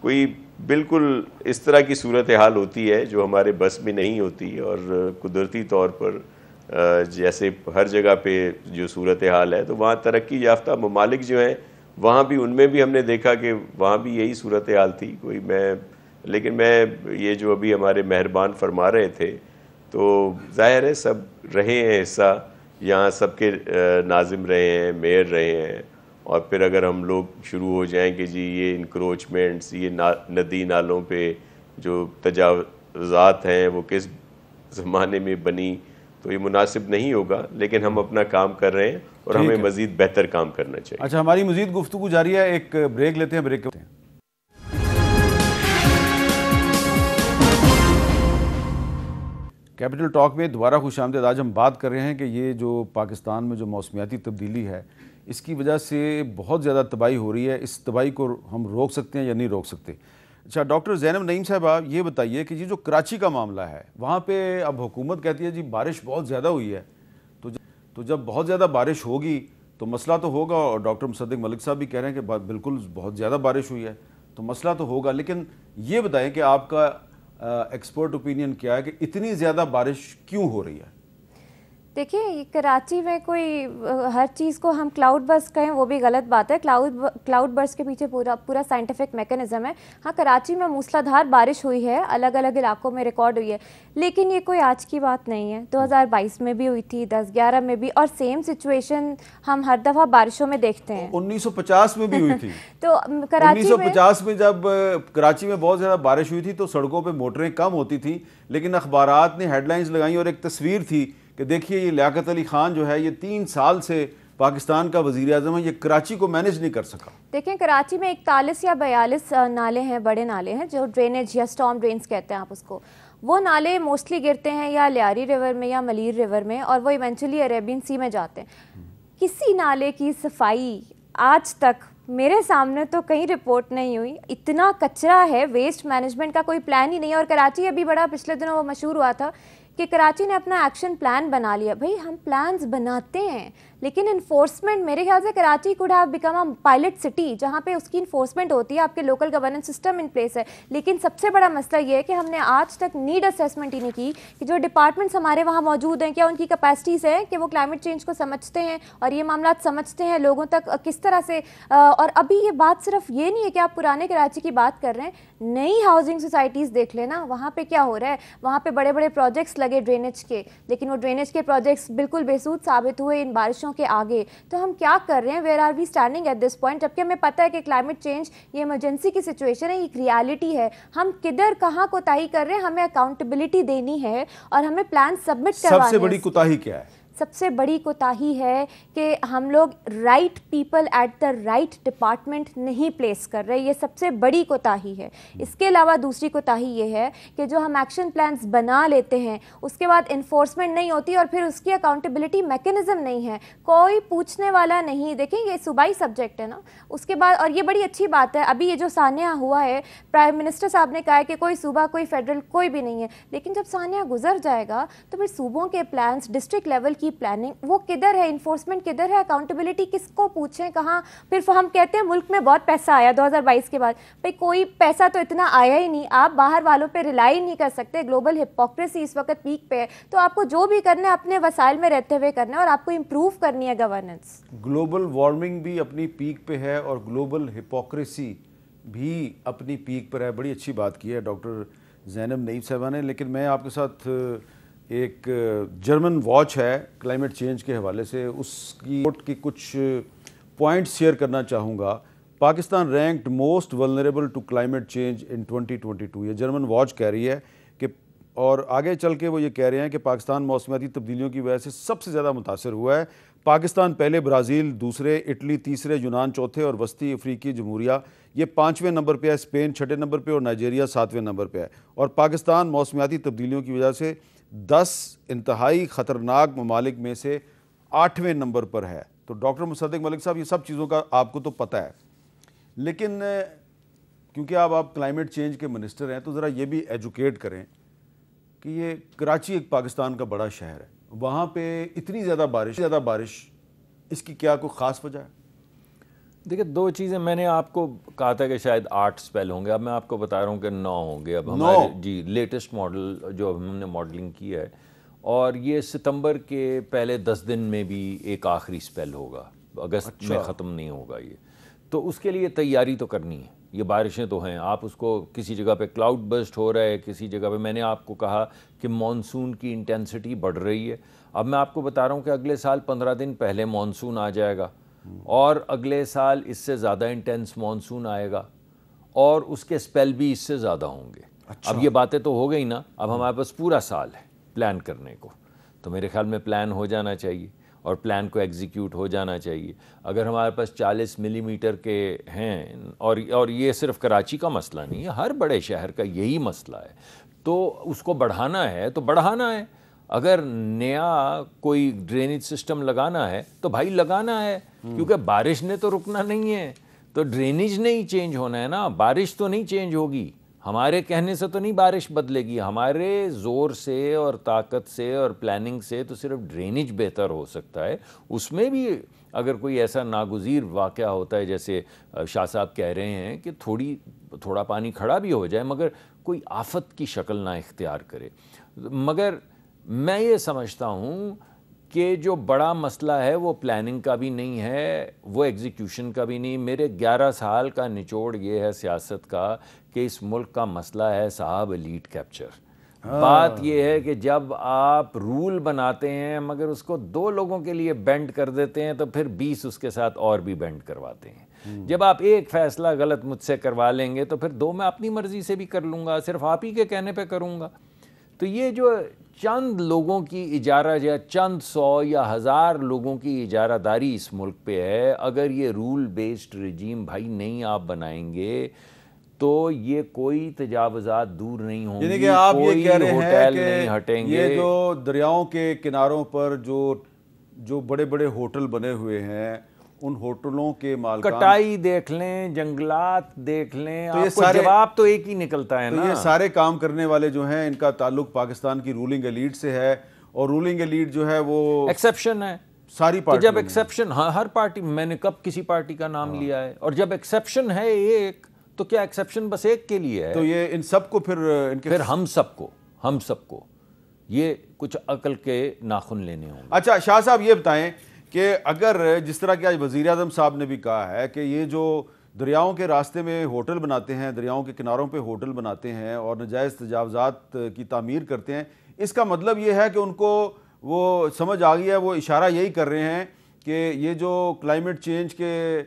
[SPEAKER 5] کوئی بالکل اس طرح کی صورتحال ہوتی ہے جو ہمارے بس میں نہیں ہوتی، اور قدرتی طور پر جیسے ہر جگہ پہ جو صورتحال ہے تو وہاں ترقی یافتہ ممالک جو ہیں وہاں بھی، ان میں بھی ہم نے دیکھا کہ وہاں بھی یہی صورتحال تھی. لیکن میں یہ جو ابھی ہمارے مہربان فرما رہے تھے تو ظاہر ہے سب رہے ہیں حصہ، یہاں سب کے ناظم رہے ہیں، میئر رہے ہیں. اور پھر اگر ہم لوگ شروع ہو جائیں کہ جی یہ انکروچمنٹس، یہ ندی نالوں پہ جو تجاوزات ہیں وہ کس زمانے میں بنی، تو یہ مناسب نہیں ہوگا. لیکن ہم اپنا کام کر رہے ہیں اور ہمیں مزید بہتر کام کرنا چاہیے.
[SPEAKER 1] اچھا، ہماری مزید گفتگو جاری ہے، ایک بریک لیتے ہیں، بریک کرتے ہیں. کیپٹل ٹاک میں دوبارہ خوش آمدید. آج ہم بات کر رہے ہیں کہ یہ جو پاکستان میں جو موسمیاتی تبدیلی ہے اس کی وجہ سے بہت زیادہ تباہی ہو رہی ہے. اس تباہی کو ہم روک سکتے ہیں یا نہیں روک سکتے؟ اچھا ڈاکٹر زینب نعیم صاحب آپ یہ بتائیے کہ یہ جو کراچی کا معاملہ ہے وہاں پہ اب حکومت کہتی ہے جی بارش بہت زیادہ ہوئی ہے, تو جب بہت زیادہ بارش ہوگی تو مسئلہ تو ہوگا, اور ڈاکٹر مصدق ملک صاحب بھی کہہ رہے ہیں کہ بالکل بہت زیادہ بارش ہوئی ہے تو مسئلہ تو ہوگا. لیکن یہ بتائیں کہ آپ کا ایکسپرٹ اوپینین کیا ہے کہ اتنی زیادہ بارش کیوں ہو رہی ہے؟
[SPEAKER 4] دیکھیے کراچی میں کوئی ہر چیز کو ہم کلاؤڈ برسٹ کہیں وہ بھی غلط بات ہے. کلاؤڈ برسٹ کے پیچھے پورا سائنٹیفک میکانزم ہے. ہاں کراچی میں موسلادھار بارش ہوئی ہے, الگ الگ علاقوں میں ریکارڈ ہوئی ہے, لیکن یہ کوئی آج کی بات نہیں ہے. 2022 میں بھی ہوئی تھی, 10-11 میں بھی, اور سیم سچویشن ہم ہر دفعہ بارشوں میں دیکھتے ہیں.
[SPEAKER 1] 1950 میں بھی ہوئی تھی.
[SPEAKER 4] تو کراچی
[SPEAKER 1] 1950 میں جب کراچی میں بہت زیادہ بارش ہوئی تھی تو سڑکوں پہ موٹریں کم ہوتی تھیں, لیکن اخبارات نے ہیڈ لائنز لگائیں اور ایک تصویر تھی کہ دیکھیے یہ لیاقت علی خان جو ہے یہ 3 سال سے پاکستان کا وزیر اعظم ہے, یہ کراچی کو مینج نہیں کر سکا.
[SPEAKER 4] دیکھیں کراچی میں 41 یا 42 نالے ہیں, بڑے نالے ہیں جو ڈرینیج یا سٹارم ڈرینز کہتے ہیں آپ اس کو. وہ نالے موسٹلی گرتے ہیں یا لیاری ریور میں یا ملیر ریور میں, اور وہ ایونچولی عربین سی میں جاتے ہیں. کسی نالے کی صفائی آج تک میرے سامنے تو کہیں رپورٹ نہیں ہوئی. اتنا کچرا ہے, ویسٹ مینجمنٹ کا کوئی پلان ہی نہیں ہے. اور کراچی ابھی بڑا پچھلے دنوں وہ مشہور ہوا تھا کہ کراچی نے اپنا ایکشن پلان بنا لیا. بھئی ہم پلانز بناتے ہیں لیکن انفورسمنٹ, میرے خیال سے Karachi could have become a pilot city جہاں پہ اس کی انفورسمنٹ ہوتی ہے, آپ کے local governance system in place ہے. لیکن سب سے بڑا مسئلہ یہ ہے کہ ہم نے آج تک نیڈ اسیسمنٹ ہی نہیں کی کہ جو ڈپارٹمنٹس ہمارے وہاں موجود ہیں کیا ان کی کیپیسٹیز ہیں کہ وہ کلائمیٹ چینج کو سمجھتے ہیں اور یہ معاملات سمجھتے ہیں لوگوں تک کس طرح سے. اور ابھی یہ بات صرف یہ نہیں ہے کہ آپ پرانے کراچی کی بات کر رہے ہیں, نئی ہاؤسنگ سوسائٹیز دیکھ لینا, وہاں پہ کیا ہو رہا ہے. وہاں پہ بڑے بڑے پروجیکٹس لگے ڈرینیج کے, لیکن وہ ڈرینیج کے پروجیکٹس بالکل بے سود ثابت ہوئے ان بارشوں کے آگے. تو ہم کیا کر رہے ہیں, where are we standing at this point, جبکہ ہمیں پتہ ہے کہ کلائمیٹ چینج یہ ایمرجنسی کی سچویشن ہے, ایک ریالٹی ہے. ہم کدھر کہاں کوتاہی کر رہے ہیں, ہمیں اکاؤنٹیبلٹی دینی ہے اور ہمیں پلان سبمٹ کروانے ہیں.
[SPEAKER 1] سب سے بڑی کوتاہی کیا ہے؟
[SPEAKER 4] سب سے بڑی کوتاہی ہے کہ ہم لوگ right people at the right department نہیں پلیس کر رہے, یہ سب سے بڑی کوتاہی ہے. اس کے علاوہ دوسری کوتاہی یہ ہے کہ جو ہم ایکشن پلانز بنا لیتے ہیں اس کے بعد انفورسمنٹ نہیں ہوتی اور پھر اس کی اکاؤنٹیبلٹی میکینزم نہیں ہے, کوئی پوچھنے والا نہیں. دیکھیں یہ صوبائی سبجیکٹ ہے نا. اس کے بعد, اور یہ بڑی اچھی بات ہے, ابھی یہ جو سانحہ ہوا ہے, پرائم منسٹر صاحب نے کہا ہے کہ کوئی صوبہ کوئی فیڈرل کوئی بھی نہیں ہے, لیکن جب سانحہ گزر جائے گا تو پھر صوبوں کے پلانز, ڈسٹرکٹ لیول کی پلاننگ وہ کدھر ہے, انفورسمنٹ کدھر ہے, اکاؤنٹیبلٹی کس کو پوچھیں کہاں. پھر ہم کہتے ہیں ملک میں بہت پیسہ آیا 2022 کے بعد, بھئی کوئی پیسہ تو اتنا آیا ہی نہیں. آپ باہر والوں پہ ریلائی نہیں کر سکتے. گلوبل ہپوکریسی اس وقت پیک پہ ہے, تو آپ کو جو بھی کرنا ہے اپنے وسائل میں رہتے ہوئے کرنا ہے اور آپ کو امپروو کرنی ہے گورننس.
[SPEAKER 1] گلوبل وارمنگ بھی اپنی پیک پہ ہے اور گلوبل ہپوکریسی بھی اپنی پیک پر ہے. بڑی اچھی بات کی ہے ڈاکٹر زینب نعیم صاحبہ نے. لیکن میں آپ کے ساتھ ایک جرمن واچ ہے کلائمیٹ چینج کے حوالے سے, اس کی رپورٹ کی کچھ پوائنٹس شیئر کرنا چاہوں گا. Pakistan ranked most vulnerable to climate change in 2022, یہ جرمن واچ کہہ رہی ہے کہ, اور آگے چل کے وہ یہ کہہ رہے ہیں کہ پاکستان موسمیاتی تبدیلیوں کی وجہ سے سب سے زیادہ متاثر ہوا ہے. پاکستان پہلے, برازیل دوسرے, اٹلی تیسرے, یونان چوتھے اور وسطی افریقی جمہوریہ یہ 5ویں نمبر پہ ہے, اسپین 6ٹھے نمبر پہ اور نائجیریا 7ویں نمبر پہ ہے. اور پاکستان موسمیاتی تبدیلیوں کی وجہ سے 10 انتہائی خطرناک ممالک میں سے 8ویں نمبر پر ہے. تو ڈاکٹر مصدق ملک صاحب یہ سب چیزوں کا آپ کو تو پتہ ہے, لیکن کیونکہ آپ کلائمیٹ چینج کے منسٹر ہیں تو ذرا یہ بھی ایجوکیٹ کریں کہ یہ کراچی ایک پاکستان کا بڑا شہر ہے, وہاں پہ اتنی زیادہ بارش اس کی کیا کوئی خاص وجہ ہے؟
[SPEAKER 2] دیکھیں 2 چیزیں میں نے آپ کو کہا تھا کہ شاید 8 سپیل ہوں گے, اب میں آپ کو بتا رہا ہوں کہ 9 ہوں گے. اب ہمارے جی لیٹسٹ ماڈل جو ہم نے ماڈلنگ کی ہے, اور یہ ستمبر کے پہلے 10 دن میں بھی ایک آخری سپیل ہوگا, اگست میں ختم نہیں ہوگا یہ. تو اس کے لیے تیاری تو کرنی ہے. یہ بارشیں تو ہیں, آپ اس کو کسی جگہ پہ کلاؤڈ برسٹ ہو رہا ہے, کسی جگہ پہ میں نے آپ کو کہا کہ مانسون کی انٹینسٹی بڑھ رہی ہے. اب میں آپ کو بتا رہا ہوں کہ اگلے سال 15 دن پہلے مانسون آ جائے گا, اور اگلے سال اس سے زیادہ انٹینس مانسون آئے گا, اور اس کے سپیل بھی اس سے زیادہ ہوں گے. اب یہ باتیں تو ہو گئی نا, اب ہمارے پاس پورا سال ہے پلان کرنے کو, تو میرے خیال میں پلان ہو جانا چاہیے. اور پلان کو ایگزیکیوٹ ہو جانا چاہیے. اگر ہمارے پاس 40 ملی میٹر کے ہیں اور یہ صرف کراچی کا مسئلہ نہیں ہے, ہر بڑے شہر کا یہی مسئلہ ہے, تو اس کو بڑھانا ہے تو بڑھانا ہے. اگر نیا کوئی ڈرینیج سسٹم لگانا ہے تو بھائی لگانا ہے, کیونکہ بارش نے تو رکنا نہیں ہے, تو ڈرینیج نے ہی چینج ہونا ہے نا, بارش تو نہیں چینج ہوگی. ہمارے کہنے سے تو نہیں بارش بدلے گی, ہمارے زور سے اور طاقت سے اور پلاننگ سے تو صرف ڈرینیج بہتر ہو سکتا ہے. اس میں بھی اگر کوئی ایسا ناگزیر واقعہ ہوتا ہے جیسے شاہ صاحب کہہ رہے ہیں کہ تھوڑا پانی کھڑا بھی ہو جائے مگر کوئی آفت کی شکل نہ اختیار کرے. مگر میں یہ سمجھتا ہوں کہ جو بڑا مسئلہ ہے وہ پلاننگ کا بھی نہیں ہے, وہ ایگزیکیوشن کا بھی نہیں. میرے 11 سال کا نچوڑ یہ ہے سیاست کا کہ اس ملک کا مسئلہ ہے صاحب ایلیٹ کیپچر. بات یہ ہے کہ جب آپ رول بناتے ہیں مگر اس کو 2 لوگوں کے لیے بینڈ کر دیتے ہیں تو پھر 20 اس کے ساتھ اور بھی بینڈ کرواتے ہیں. جب آپ ایک فیصلہ غلط مجھ سے کروا لیں گے تو پھر 2 میں اپنی مرضی سے بھی کر لوں گا, صرف آپ ہی کے کہنے پہ کروں گا. تو یہ جو چند لوگوں کی اجارہ یا چند 100 یا 1000 لوگوں کی اجارہ داری اس ملک پہ ہے, اگر یہ رول بیسڈ رجیم بھائی نہیں آپ بنائیں گے تو یہ کوئی تجاوزات دور نہیں ہوں گی,
[SPEAKER 1] یعنی کہ آپ یہ کہہ رہے ہیں
[SPEAKER 2] نہیں ہٹیں
[SPEAKER 1] کہ
[SPEAKER 2] گے.
[SPEAKER 1] یہ جو دریاؤں کے کناروں پر جو بڑے بڑے ہوٹل بنے ہوئے ہیں ان ہوٹلوں کے مالکان,
[SPEAKER 2] کٹائی دیکھ لیں, جنگلات دیکھ لیں, آپ کو جواب تو ایک ہی نکلتا ہے نا.
[SPEAKER 1] تو یہ سارے کام کرنے والے جو ہیں ان کا تعلق پاکستان کی رولنگ ایلیٹ سے ہے, اور رولنگ ایلیٹ جو ہے وہ
[SPEAKER 2] ایکسیپشن ہے
[SPEAKER 1] ساری پارٹی.
[SPEAKER 2] جب ایکسیپشن, ہاں ہر پارٹی, میں نے کب کسی پارٹی کا نام لیا ہے, اور جب ایکسیپشن ہے ایک تو کیا ایکسیپشن بس ایک کے لیے ہے؟
[SPEAKER 1] تو یہ ان سب کو پھر
[SPEAKER 2] ہم سب کو یہ کچھ عقل کے ناخن لینے ہوں گے.
[SPEAKER 1] اچھا شاہ صاحب یہ بتائیں کہ اگر جس طرح کہ آج وزیر اعظم صاحب نے بھی کہا ہے کہ یہ جو دریاؤں کے راستے میں ہوٹل بناتے ہیں, دریاؤں کے کناروں پہ ہوٹل بناتے ہیں اور ناجائز تجاوزات کی تعمیر کرتے ہیں, اس کا مطلب یہ ہے کہ ان کو وہ سمجھ آ گئی ہے, وہ اشارہ یہی کر رہے ہیں کہ یہ جو کلائمیٹ چینج کے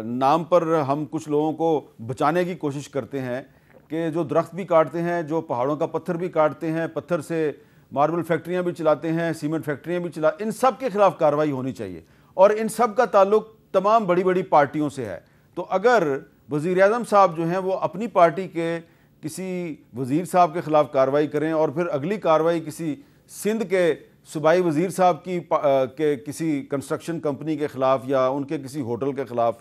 [SPEAKER 1] نام پر ہم کچھ لوگوں کو بچانے کی کوشش کرتے ہیں کہ جو درخت بھی کاٹتے ہیں, جو پہاڑوں کا پتھر بھی کاٹتے ہیں, پتھر سے ماربل فیکٹریاں بھی چلاتے ہیں, سیمنٹ فیکٹریاں بھی ان سب کے خلاف کارروائی ہونی چاہیے, اور ان سب کا تعلق تمام بڑی بڑی پارٹیوں سے ہے. تو اگر وزیر اعظم صاحب جو ہیں وہ اپنی پارٹی کے کسی وزیر صاحب کے خلاف کارروائی کریں اور پھر اگلی کارروائی کسی سندھ کے صوبائی وزیر صاحب کے کسی کنسٹرکشن کمپنی کے خلاف یا ان کے کسی ہوٹل کے خلاف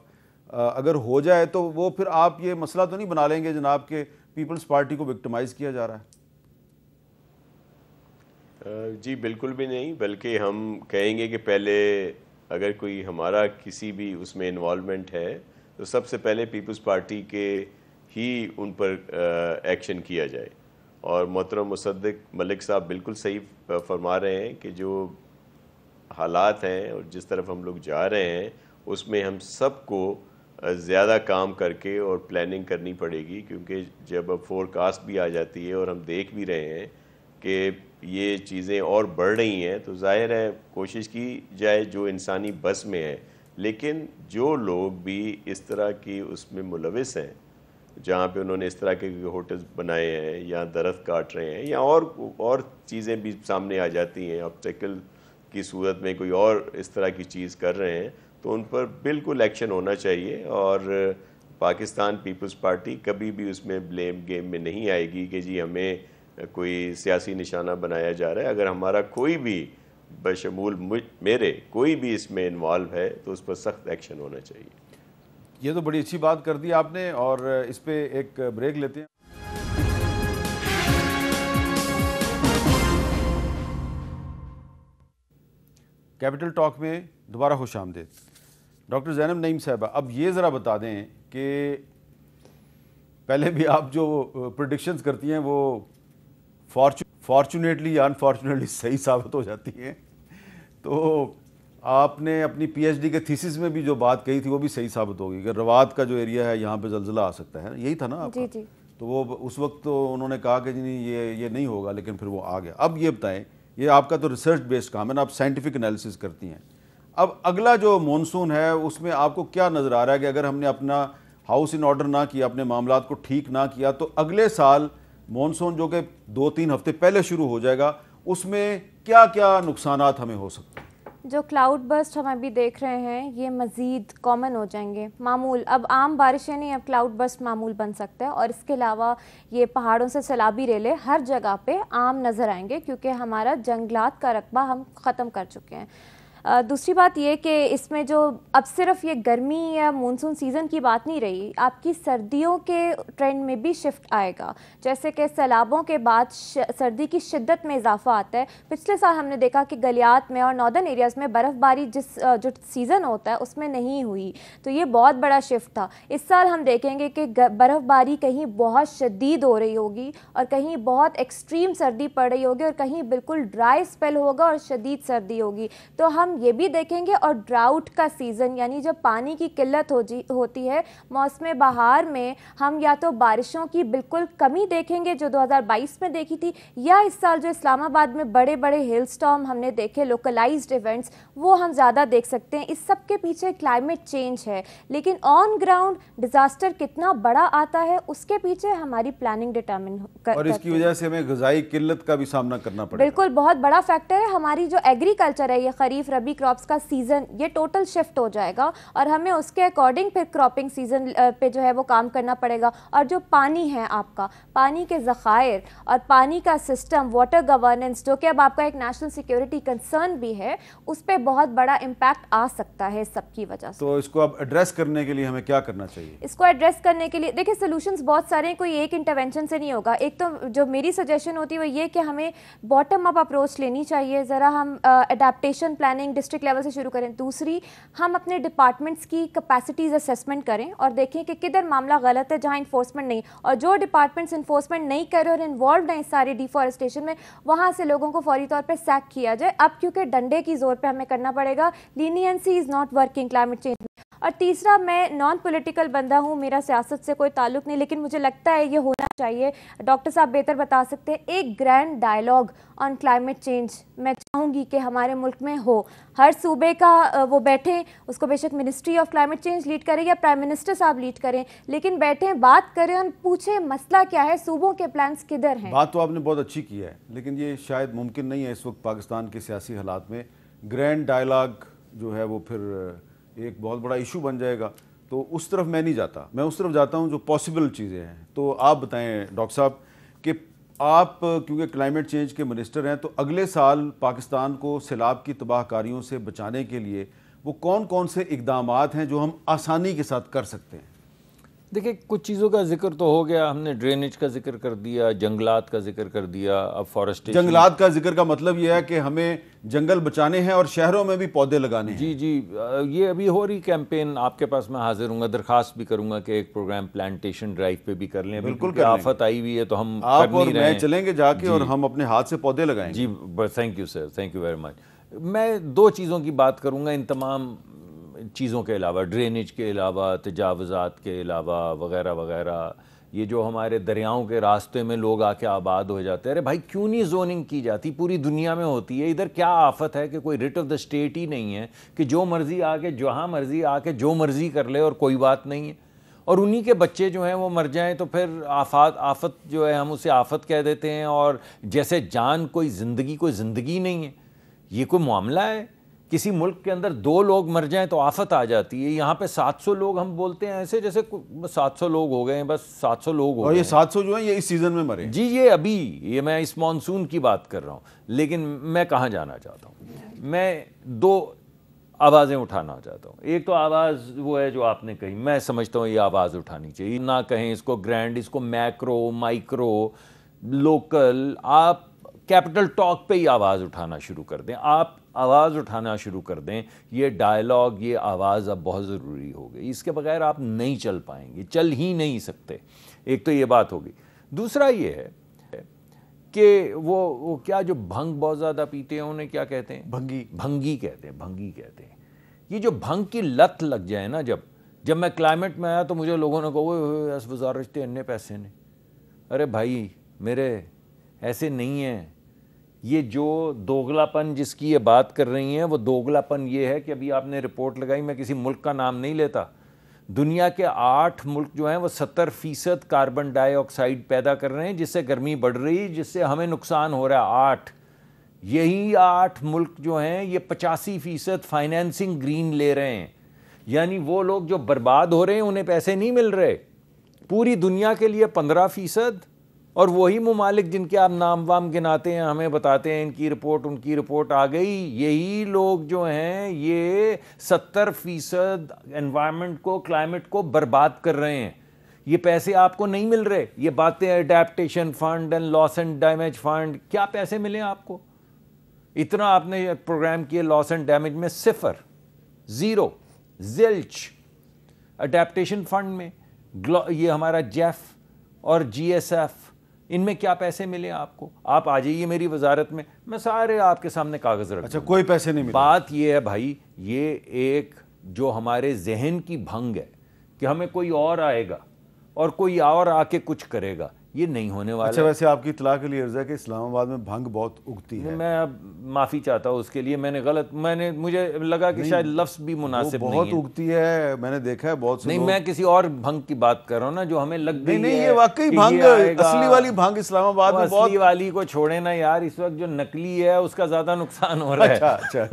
[SPEAKER 1] اگر ہو جائے تو وہ پھر آپ یہ مسئلہ تو نہیں بنا لیں گے جناب کہ پیپلز پارٹی کو وکٹمائز کیا جا رہا ہے؟
[SPEAKER 5] جی بالکل بھی نہیں, بلکہ ہم کہیں گے کہ پہلے اگر کوئی ہمارا کسی بھی اس میں انوالومنٹ ہے تو سب سے پہلے پیپلز پارٹی کے ہی ان پر ایکشن کیا جائے. اور محترم مصدق ملک صاحب بالکل صحیح فرما رہے ہیں کہ جو حالات ہیں اور جس طرف ہم لوگ جا رہے ہیں اس میں ہم سب کو زیادہ کام کر کے اور پلاننگ کرنی پڑے گی, کیونکہ جب اب فور کاسٹ بھی آ جاتی ہے اور ہم دیکھ بھی رہے ہیں کہ یہ چیزیں اور بڑھ رہی ہیں تو ظاہر ہے کوشش کی جائے جو انسانی بس میں ہے. لیکن جو لوگ بھی اس طرح کی اس میں ملوث ہیں, جہاں پہ انہوں نے اس طرح کے ہوٹلز بنائے ہیں یا درخت کاٹ رہے ہیں یا اور چیزیں بھی سامنے آ جاتی ہیں, آبسٹیکل کی صورت میں کوئی اور اس طرح کی چیز کر رہے ہیں, تو ان پر بالکل ایکشن ہونا چاہیے. اور پاکستان پیپلز پارٹی کبھی بھی اس میں بلیم گیم میں نہیں آئے گی کہ جی ہمیں کوئی سیاسی نشانہ بنایا جا رہا ہے. اگر ہمارا کوئی بھی بشمول میرے کوئی بھی اس میں انوالو ہے تو اس پر سخت ایکشن ہونا چاہیے.
[SPEAKER 1] یہ تو بڑی اچھی بات کر دی آپ نے, اور اس پہ ایک بریک لیتے ہیں. کیپٹل ٹاک میں دوبارہ خوش آمدید. ڈاکٹر زینب نعیم صاحبہ, اب یہ ذرا بتا دیں کہ پہلے بھی آپ جو پریڈکشنز کرتی ہیں وہ فارچونیٹلی یا انفارچونیٹلی صحیح ثابت ہو جاتی ہیں. تو آپ نے اپنی پی ایچ ڈی کے تھیسس میں بھی جو بات کہی تھی وہ بھی صحیح ثابت ہوگی کہ روات کا جو ایریا ہے یہاں پہ زلزلہ آ سکتا ہے, یہی تھا نا آپ کا؟ تو وہ اس وقت تو انہوں نے کہا کہ نہیں یہ نہیں ہوگا, لیکن پھر وہ آ گیا. اب یہ بتائیں, یہ آپ کا تو ریسرچ بیسڈ کام ہے نا, آپ سائنٹیفک انالیسس کرتی ہیں. اب اگلا جو مونسون ہے اس میں آپ کو کیا نظر آ رہا ہے کہ اگر ہم نے اپنا ہاؤس ان آرڈر نہ کیا, اپنے معاملات کو ٹھیک نہ کیا, تو اگلے سال مونسون جو کہ 2-3 ہفتے پہلے شروع ہو جائے گا, اس میں کیا کیا نقصانات ہمیں ہو سکتے ہیں؟
[SPEAKER 4] جو کلاؤڈ برسٹ ہم ابھی دیکھ رہے ہیں یہ مزید کامن ہو جائیں گے، معمول. اب عام بارشیں نہیں، اب کلاؤڈ برسٹ معمول بن سکتا ہے. اور اس کے علاوہ یہ پہاڑوں سے سیلابی ریلیں ہر جگہ پہ عام نظر آئیں گے، کیونکہ ہمارا جنگلات کا رقبہ ہم ختم کر چکے ہیں. دوسری بات یہ کہ اس میں جو اب صرف یہ گرمی یا مونسون سیزن کی بات نہیں رہی، آپ کی سردیوں کے ٹرینڈ میں بھی شفٹ آئے گا. جیسے کہ سیلابوں کے بعد سردی کی شدت میں اضافہ آتا ہے. پچھلے سال ہم نے دیکھا کہ گلیات میں اور ناردرن ایریاز میں برف باری جو سیزن ہوتا ہے اس میں نہیں ہوئی، تو یہ بہت بڑا شفٹ تھا. اس سال ہم دیکھیں گے کہ برف باری کہیں بہت شدید ہو رہی ہوگی اور کہیں بہت ایکسٹریم سردی پڑ رہی ہوگی اور کہیں بالکل ڈرائی اسپیل ہوگا اور شدید سردی ہوگی. تو ہم یہ بھی دیکھیں گے. اور ڈراؤٹ کا سیزن یعنی جب پانی کی قلت ہوتی ہے، موسم بہار میں ہم یا تو بارشوں کی بالکل کمی دیکھیں گے جو 2022 میں دیکھی تھی، یا اس سال جو اسلام آباد میں بڑے بڑے ہیل سٹارم ہم نے دیکھے، لوکلائزڈ ایونٹس، وہ ہم زیادہ دیکھ سکتے ہیں. اس سب کے پیچھے کلائمیٹ چینج ہے، لیکن آن گراؤنڈ ڈیزاسٹر کتنا بڑا آتا ہے اس کے پیچھے ہماری پلاننگ ڈٹرمن
[SPEAKER 1] اور اس کی وجہ سے ہمیں غذائی قلت کا بھی سامنا کرنا پڑے گا.
[SPEAKER 4] بالکل بہت بڑا فیکٹر ہے. ہماری جو ایگریکلچر ہے، یہ خریف ربی کراپس کا سیزن، یہ ٹوٹل شفٹ ہو جائے گا اور ہمیں اس کے اکارڈنگ پھر کراپنگ سیزن پہ جو ہے وہ کام کرنا پڑے گا. اور جو پانی ہے، آپ کا پانی کے ذخائر اور پانی کا سسٹم، واٹر گورننس، جو کہ اب آپ کا ایک نیشنل سیکیورٹی کنسرن بھی ہے، اس پہ بہت بڑا امپیکٹ آ سکتا ہے سب کی وجہ سے.
[SPEAKER 1] تو اس کو اب ایڈریس کرنے کے لیے ہمیں کیا کرنا چاہیے؟
[SPEAKER 4] اس کو ایڈریس کرنے کے لیے دیکھیں سولوشنز بہت سارے ہیں، کوئی ایک انٹرونشن سے نہیں ہوگا. ایک تو جو میری سجیشن ہوتی ہے وہ یہ کہ ہمیں باٹم اپ اپروچ لینی چاہیے. ذرا ہم اڈیپٹیشن پلاننگ ڈسٹرکٹ لیول سے شروع کریں. دوسری، ہم اپنے ڈپارٹمنٹس کی کیپیسٹیز اسیسمنٹ کریں اور دیکھیں کہ کدھر معاملہ غلط ہے جہاں انفورسمنٹ نہیں، اور جو ڈپارٹمنٹس انفورسمنٹ نہیں کر رہے اور انوالوڈ ہیں ساری ڈیفارسٹیشن میں، وہاں سے لوگوں کو فوری طور پہ سیک کیا جائے. اب کیونکہ ڈنڈے کی زور پہ ہمیں کرنا پڑے گا. Leniency is not working climate change. اور تیسرا، میں نان پولیٹیکل بندہ ہوں، میرا سیاست سے کوئی تعلق نہیں، لیکن مجھے لگتا ہے یہ ہونا چاہیے. ڈاکٹر صاحب بہتر بتا سکتے ہیں. ایک grand dialogue on climate change میں چاہوں گی کہ ہمارے ملک میں ہو. ہر صوبے کا وہ بیٹھیں، اس کو بے شک ministry of climate change lead کرے یا پرائم منسٹر صاحب لیڈ کریں، لیکن بیٹھیں، بات کریں اور پوچھیں مسئلہ کیا ہے، صوبوں کے پلانس کدھر ہیں.
[SPEAKER 1] بات تو آپ نے بہت اچھی کی ہے، لیکن یہ شاید ممکن نہیں ہے اس وقت پاکستان کے سیاسی حالات میں. گرینڈ ڈائلاگ جو ہے وہ پھر ایک بہت بڑا ایشو بن جائے گا، تو اس طرف میں نہیں جاتا. میں اس طرف جاتا ہوں جو پاسبل چیزیں ہیں. تو آپ بتائیں ڈاکٹر صاحب کہ آپ کیونکہ کلائمیٹ چینج کے منسٹر ہیں، تو اگلے سال پاکستان کو سیلاب کی تباہ کاریوں سے بچانے کے لیے وہ کون کون سے اقدامات ہیں جو ہم آسانی کے ساتھ کر سکتے ہیں؟
[SPEAKER 2] دیکھیں کچھ چیزوں کا ذکر تو ہو گیا، ہم نے ڈرینیج کا ذکر کر دیا، جنگلات کا ذکر کر دیا. اب فارسٹیشن،
[SPEAKER 1] جنگلات کا ذکر کا مطلب یہ ہے کہ ہمیں جنگل بچانے ہیں اور شہروں میں بھی پودے لگانے ہیں.
[SPEAKER 2] جی یہ ابھی ہو رہی کیمپین. آپ کے پاس میں حاضر ہوں گا، درخواست بھی کروں گا کہ ایک پروگرام پلانٹیشن ڈرائیو پہ بھی کر لیں.
[SPEAKER 1] بالکل،
[SPEAKER 2] آفت آئی ہوئی ہے تو ہم
[SPEAKER 1] آپ اور میں چلیں گے جا کے اور ہم اپنے ہاتھ سے پودے لگائیں گے.
[SPEAKER 2] جی thank you sir, thank you very much. میں دو چیزوں کی بات کروں گا ان تمام چیزوں کے علاوہ، ڈرینیج کے علاوہ، تجاوزات کے علاوہ وغیرہ وغیرہ. یہ جو ہمارے دریاؤں کے راستے میں لوگ آ کے آباد ہو جاتے ہیں، ارے بھائی کیوں نہیں زوننگ کی جاتی؟ پوری دنیا میں ہوتی ہے. ادھر کیا آفت ہے کہ کوئی ریٹ آف دا اسٹیٹ ہی نہیں ہے کہ جو مرضی آ کے جہاں مرضی آ کے جو مرضی کر لے اور کوئی بات نہیں ہے. اور انہی کے بچے جو ہیں وہ مر جائیں تو پھر آفت جو ہے ہم اسے آفت کہہ دیتے ہیں. اور جیسے جان کوئی زندگی نہیں ہے. یہ کوئی معاملہ ہے؟ کسی ملک کے اندر 2 لوگ مر جائیں تو آفت آ جاتی ہے. یہاں پہ 700 لوگ ہم بولتے ہیں ایسے جیسے 700 لوگ ہو گئے ہیں، بس 700 لوگ ہو گئے.
[SPEAKER 1] اور یہ 700 جو ہیں یہ اس سیزن میں مرے.
[SPEAKER 2] جی یہ ابھی، یہ میں اس مانسون کی بات کر رہا ہوں. لیکن میں کہاں جانا چاہتا ہوں، میں 2 آوازیں اٹھانا چاہتا ہوں. ایک تو آواز وہ ہے جو آپ نے کہی، میں سمجھتا ہوں یہ آواز اٹھانی چاہیے. نہ کہیں اس کو گرینڈ، اس کو میکرو، مائکرو، لوکل. آپ کیپٹل ٹاک پہ ہی آواز اٹھانا شروع کر دیں. آپ آواز اٹھانا شروع کر دیں. یہ ڈائلاگ، یہ آواز اب بہت ضروری ہو گئی. اس کے بغیر آپ نہیں چل پائیں گے، چل ہی نہیں سکتے. ایک تو یہ بات ہوگی. دوسرا یہ ہے کہ وہ کیا جو بھنگ بہت زیادہ پیتے ہیں انہیں کیا کہتے ہیں؟ بھنگی کہتے ہیں. یہ جو بھنگ کی لت لگ جائے نا، جب میں کلائمیٹ میں آیا تو مجھے لوگوں نے کہا اس وزارت اننے پیسے نے. ارے بھائی میرے ایسے نہیں ہیں. یہ جو دوگلا پن جس کی یہ بات کر رہی ہیں، وہ دوگلا پن یہ ہے کہ ابھی آپ نے رپورٹ لگائی، میں کسی ملک کا نام نہیں لیتا، دنیا کے 8 ملک جو ہیں وہ 70% کاربن ڈائی آکسائڈ پیدا کر رہے ہیں، جس سے گرمی بڑھ رہی ہے، جس سے ہمیں نقصان ہو رہا ہے. 8 یہی 8 ملک جو ہیں یہ 85% فائنینسنگ گرین لے رہے ہیں، یعنی وہ لوگ جو برباد ہو رہے ہیں انہیں پیسے نہیں مل رہے، پوری دنیا کے لیے 15%، اور وہی ممالک جن کے آپ نام وام گناتے ہیں ہمیں بتاتے ہیں ان کی رپورٹ آ گئی، یہی لوگ جو ہیں یہ 70% انوائرمنٹ کو، کلائمیٹ کو برباد کر رہے ہیں۔ یہ پیسے آپ کو نہیں مل رہے، یہ باتیں adaptation fund and loss and damage fund, کیا پیسے ملیں آپ کو؟ اتنا آپ نے پروگرام کیے لاس اینڈ ڈیمیج میں، 0، 0، زلچ۔ اڈیپٹیشن فنڈ میں یہ ہمارا جیف اور جی ایس ایف، ان میں کیا پیسے ملے آپ کو؟ آپ آ جائیے میری وزارت میں، میں سارے آپ کے سامنے کاغذ رکھ
[SPEAKER 1] اچھا کوئی پیسے نہیں ملے؟
[SPEAKER 2] بات یہ ہے بھائی، یہ ایک جو ہمارے ذہن کی بھنگ ہے کہ ہمیں کوئی اور آئے گا اور کوئی اور آ کے کچھ کرے گا، یہ نہیں ہونے والا۔
[SPEAKER 1] اچھا ویسے آپ کی اطلاع کے لیے عرض ہے کہ اسلام آباد میں بھنگ بہت اگتی ہے۔
[SPEAKER 2] میں اب معافی چاہتا ہوں اس کے لیے، مجھے لگا کہ شاید لفظ بھی مناسب نہیں ہے۔
[SPEAKER 1] بہت اگتی ہے، میں نے دیکھا ہے بہت سے
[SPEAKER 2] نہیں، میں کسی اور بھنگ کی بات کر رہا ہوں نا جو ہمیں لگ گئی ہے۔
[SPEAKER 1] نہیں، یہ واقعی بھنگ، اصلی والی بھنگ اسلام آباد میں بہت۔
[SPEAKER 2] اصلی والی کو چھوڑے نا یار، اس وقت جو نقلی ہے اس کا زیادہ نقصان ہو رہا ہے۔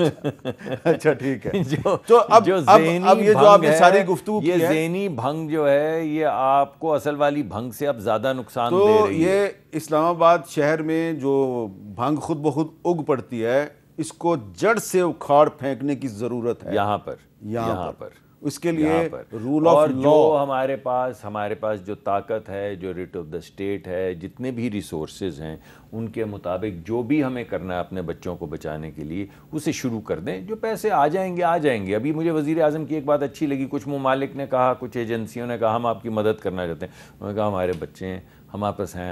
[SPEAKER 1] اچھا ٹھیک ہے۔
[SPEAKER 2] جو
[SPEAKER 1] اب یہ جو آپ نے ساری گفتگو کی ہے،
[SPEAKER 2] یہ ذہنی بھنگ جو ہے یہ آپ کو اصل والی بھنگ سے اب زیادہ نقصان دے
[SPEAKER 1] تو
[SPEAKER 2] رہی ہے۔
[SPEAKER 1] یہ اسلام آباد شہر میں جو بھنگ خود بخود اگ پڑتی ہے، اس کو جڑ سے اکھاڑ پھینکنے کی ضرورت ہے
[SPEAKER 2] یہاں پر
[SPEAKER 1] اس کے لیے رول
[SPEAKER 2] اور
[SPEAKER 1] آف
[SPEAKER 2] جو
[SPEAKER 1] لا،
[SPEAKER 2] ہمارے پاس جو طاقت ہے، جو ریٹ آف دا اسٹیٹ ہے، جتنے بھی ریسورسز ہیں ان کے مطابق جو بھی ہمیں کرنا ہے اپنے بچوں کو بچانے کے لیے اسے شروع کر دیں۔ جو پیسے آ جائیں گے۔ ابھی مجھے وزیر اعظم کی ایک بات اچھی لگی، کچھ ممالک نے کہا، کچھ ایجنسیوں نے کہا ہم آپ کی مدد کرنا چاہتے ہیں۔ انہوں نے کہا ہمارے بچے ہیں، ہمارے پاس ہیں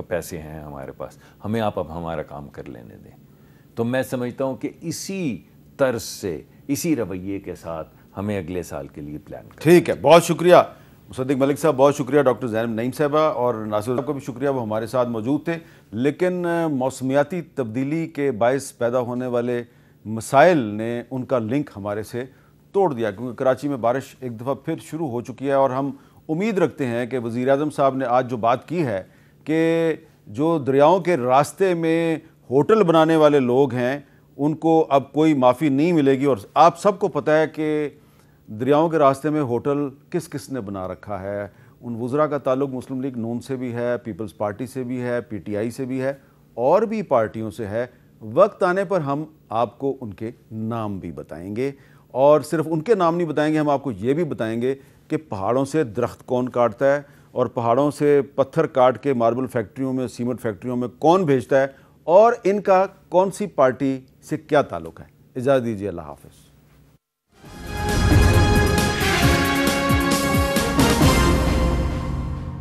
[SPEAKER 2] پیسے ہیں، ہمارے پاس، ہمیں آپ اب ہمارا کام کر لینے دیں۔ تو میں سمجھتا ہوں کہ اسی طرز سے، اسی رویے کے ساتھ ہمیں اگلے سال کے لیے پلان کرنا۔
[SPEAKER 1] ٹھیک ہے، بہت شکریہ مصدق ملک صاحب، بہت شکریہ ڈاکٹر زینب نعیم صاحبہ، اور ناصر صاحب کا بھی شکریہ، وہ ہمارے ساتھ موجود تھے۔ لیکن موسمیاتی تبدیلی کے باعث پیدا ہونے والے مسائل نے ان کا لنک ہمارے سے توڑ دیا، کیونکہ کراچی میں بارش ایک دفعہ پھر شروع ہو چکی ہے، اور ہم امید رکھتے ہیں کہ وزیر اعظم صاحب نے آج جو بات کی ہے کہ جو دریاؤں کے راستے میں ہوٹل بنانے والے لوگ ہیں ان کو اب کوئی معافی نہیں ملے گی۔ اور آپ سب کو پتہ ہے کہ دریاؤں کے راستے میں ہوٹل کس کس نے بنا رکھا ہے۔ ان وزراء کا تعلق مسلم لیگ نون سے بھی ہے، پیپلز پارٹی سے بھی ہے، پی ٹی آئی سے بھی ہے، اور بھی پارٹیوں سے ہے۔ وقت آنے پر ہم آپ کو ان کے نام بھی بتائیں گے، اور صرف ان کے نام نہیں بتائیں گے، ہم آپ کو یہ بھی بتائیں گے کہ پہاڑوں سے درخت کون کاٹتا ہے، اور پہاڑوں سے پتھر کاٹ کے ماربل فیکٹریوں میں، سیمنٹ فیکٹریوں میں کون بھیجتا ہے، اور ان کا کون سی پارٹی سے کیا تعلق ہے۔ اجازت دیجیے، اللہ حافظ۔